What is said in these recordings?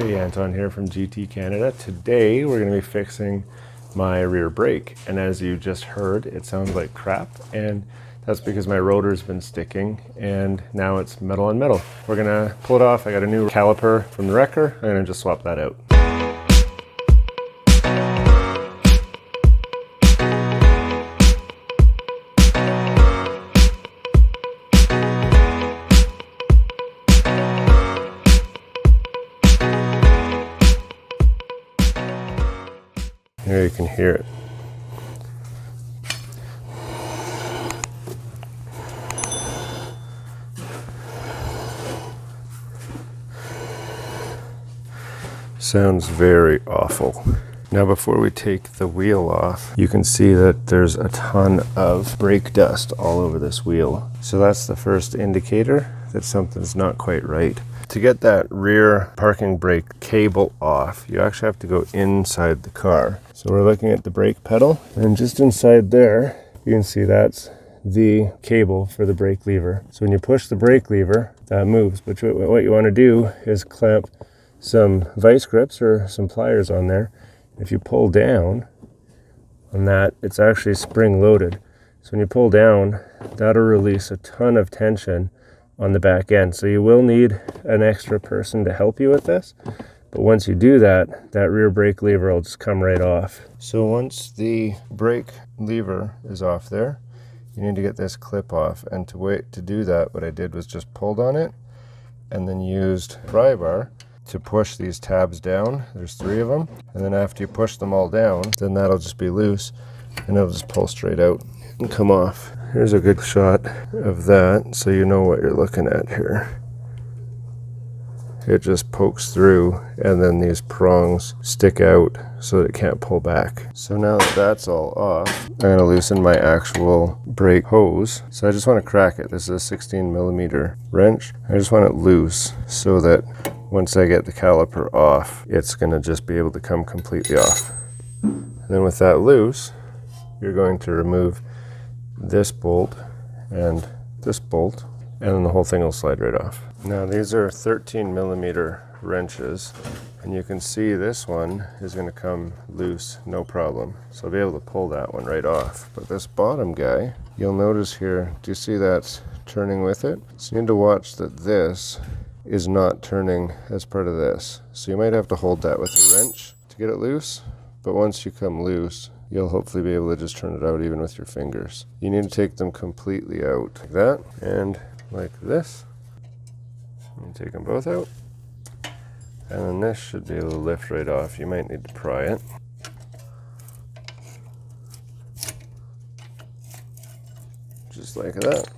Hey, Anton here from GT Canada. Today we're going to be fixing my rear brake, and as you just heard, it sounds like crap, and that's because my rotor's been sticking and now it's metal on metal. We're going to pull it off. I got a new caliper from the wrecker. I'm going to just swap that out. Here you can hear it. Sounds very awful. Now before we take the wheel off, you can see that there's a ton of brake dust all over this wheel. So that's the first indicator that something's not quite right. To get that rear parking brake cable off, you actually have to go inside the car. So we're looking at the brake pedal, and just inside there, you can see that's the cable for the brake lever. So when you push the brake lever, that moves. But what you want to do is clamp some vice grips or some pliers on there. If you pull down on that, it's actually spring loaded. So when you pull down, that'll release a ton of tension on the back end. So you will need an extra person to help you with this. But once you do that, that rear brake lever will just come right off. So once the brake lever is off there, you need to get this clip off. And to do that, what I did was just pulled on it and then used a pry bar to push these tabs down. There's 3 of them. And then after you push them all down, then that'll just be loose and it'll just pull straight out and come off. Here's a good shot of that so you know what you're looking at here. It just pokes through and then these prongs stick out so that it can't pull back. So now that that's all off, I'm going to loosen my actual brake hose. So I just want to crack it. This is a 16 millimeter wrench. I just want it loose so that once I get the caliper off, it's going to just be able to come completely off. And then with that loose, you're going to remove this bolt and this bolt, and then the whole thing will slide right off. Now these are 13 millimeter wrenches, and you can see this one is going to come loose, no problem. So I'll be able to pull that one right off. But this bottom guy, you'll notice here, do you see that's turning with it? So you need to watch that this is not turning as part of this. So you might have to hold that with a wrench to get it loose, but once you come loose, you'll hopefully be able to just turn it out even with your fingers. You need to take them completely out like that and like this. You take them both out, and then this should be able to lift right off. You might need to pry it. Just like that.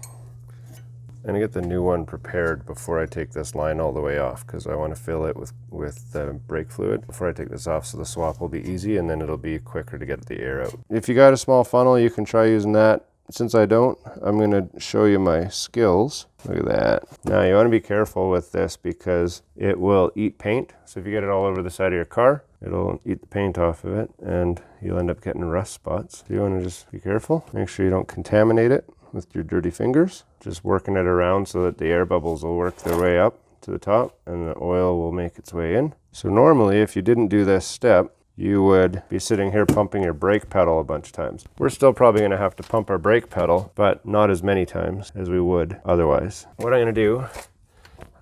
And I get the new one prepared before I take this line all the way off, because I want to fill it with the brake fluid before I take this off, so the swap will be easy and then it'll be quicker to get the air out. If you got a small funnel, you can try using that. Since I don't, I'm going to show you my skills. Look at that. Now you want to be careful with this because it will eat paint. So if you get it all over the side of your car, it'll eat the paint off of it and you'll end up getting rust spots. So you want to just be careful. Make sure you don't contaminate it with your dirty fingers. Just working it around so that the air bubbles will work their way up to the top and the oil will make its way in. So normally if you didn't do this step, you would be sitting here pumping your brake pedal a bunch of times. We're still probably going to have to pump our brake pedal, but not as many times as we would otherwise. What I'm going to do,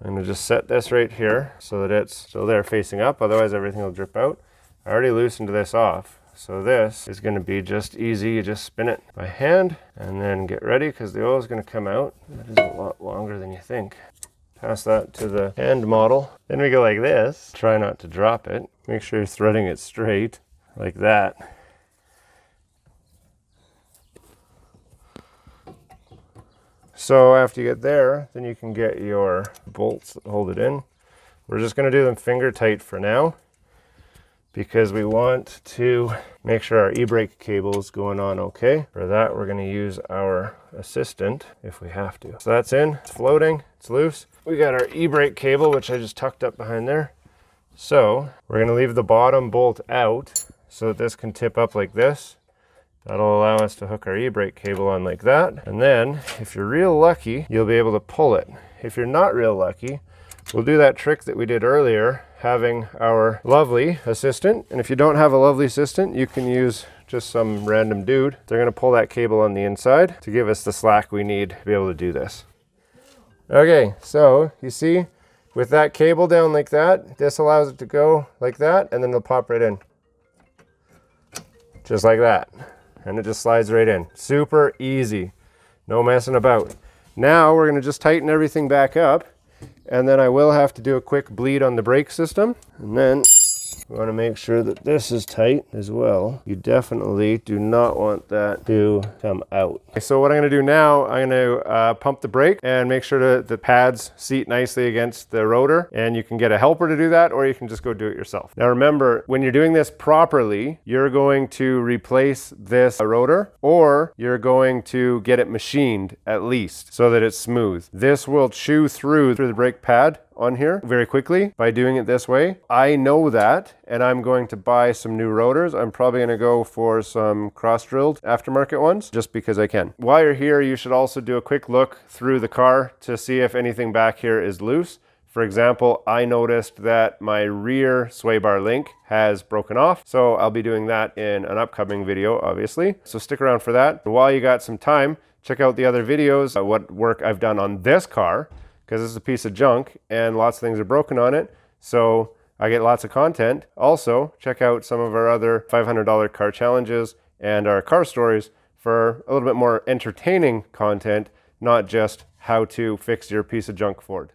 I'm going to just set this right here so that it's still there facing up, otherwise everything will drip out. I already loosened this off, so this is going to be just easy. You just spin it by hand and then get ready because the oil is going to come out. That is a lot longer than you think. Pass that to the hand model. Then we go like this. Try not to drop it. Make sure you're threading it straight, like that. So after you get there, then you can get your bolts that hold it in. We're just going to do them finger tight for now, because we want to make sure our e-brake cable is going on okay. For that, we're going to use our assistant if we have to. So that's in, it's floating, it's loose. We got our e-brake cable, which I just tucked up behind there. So we're going to leave the bottom bolt out so that this can tip up like this. That'll allow us to hook our e-brake cable on like that. And then if you're real lucky, you'll be able to pull it. If you're not real lucky, We'll do that trick that we did earlier, having our lovely assistant. And if you don't have a lovely assistant, you can use just some random dude. They're gonna pull that cable on the inside to give us the slack we need to be able to do this. Okay, so you see, with that cable down like that, this allows it to go like that, and then it'll pop right in. Just like that. And it just slides right in. Super easy. No messing about. Now we're gonna just tighten everything back up, and then I will have to do a quick bleed on the brake system, and then we want to make sure that this is tight as well. You definitely do not want that to come out. So what I'm going to do now, I'm going to pump the brake and make sure that the pads seat nicely against the rotor. And you can get a helper to do that, or you can just go do it yourself. Now remember, when you're doing this properly, you're going to replace this rotor, or you're going to get it machined at least so that it's smooth. This will chew through the brake pad on here very quickly by doing it this way. I know that, and I'm going to buy some new rotors. I'm probably going to go for some cross-drilled aftermarket ones just because I can. While you're here, you should also do a quick look through the car to see if anything back here is loose. For example, I noticed that my rear sway bar link has broken off, so I'll be doing that in an upcoming video, obviously. So stick around for that. While you got some time, check out the other videos, what work I've done on this car, because this is a piece of junk and lots of things are broken on it. So I get lots of content. Also, check out some of our other $500 car challenges and our car stories for a little bit more entertaining content, not just how to fix your piece of junk Ford.